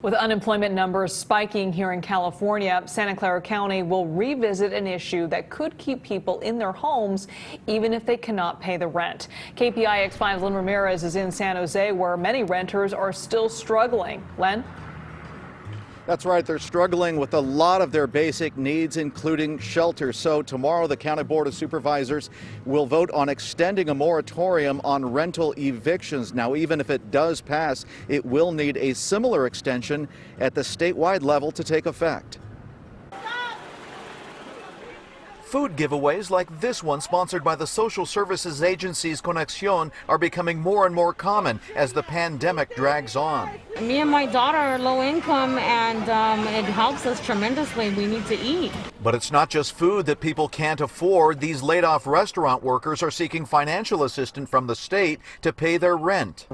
With unemployment numbers spiking here in California, Santa Clara County will revisit an issue that could keep people in their homes even if they cannot pay the rent. KPIX 5's Len Ramirez is in San Jose, where many renters are still struggling. Len? That's right. They're struggling with a lot of their basic needs, including shelter. So tomorrow, the County Board of Supervisors will vote on extending a moratorium on rental evictions. Now, even if it does pass, it will need a similar extension at the statewide level to take effect. Food giveaways like this one, sponsored by the social services agency's Conexión, are becoming more and more common as the pandemic drags on. Me and my daughter are low income, and it helps us tremendously. We need to eat. But it's not just food that people can't afford. These laid-off restaurant workers are seeking financial assistance from the state to pay their rent.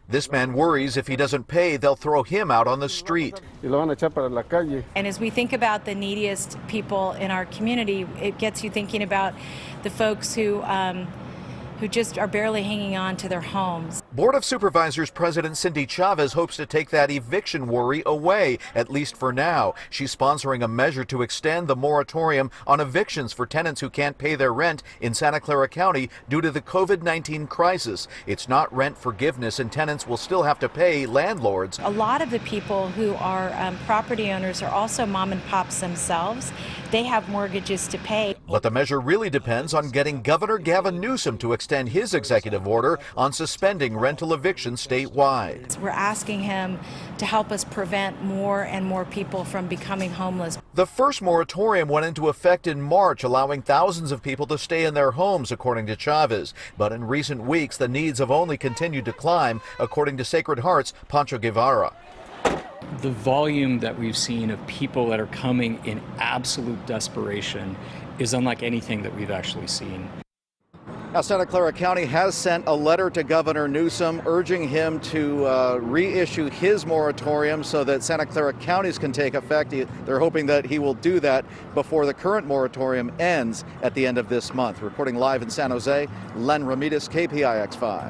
This man worries if he doesn't pay, they'll throw him out on the street. And as we think about the neediest people in our community, it gets you thinking about the folks who just are barely hanging on to their homes. Board of Supervisors President Cindy Chavez hopes to take that eviction worry away, at least for now. She's sponsoring a measure to extend the moratorium on evictions for tenants who can't pay their rent in Santa Clara County due to the COVID-19 crisis. It's not rent forgiveness, and tenants will still have to pay landlords. A lot of the people who are property owners are also mom and pops themselves. They have mortgages to pay. But the measure really depends on getting Governor Gavin Newsom to extend his executive order on suspending rental evictions statewide. We're asking him to help us prevent more and more people from becoming homeless. The first moratorium went into effect in March, allowing thousands of people to stay in their homes, according to Chavez. But in recent weeks, the needs have only continued to climb, according to Sacred Heart's Pancho Guevara. The volume that we've seen of people that are coming in absolute desperation is unlike anything that we've actually seen. Now, Santa Clara County has sent a letter to Governor Newsom urging him to reissue his moratorium so that Santa Clara counties can take effect. They're hoping that he will do that before the current moratorium ends at the end of this month. Reporting live in San Jose, Len Ramirez, KPIX 5.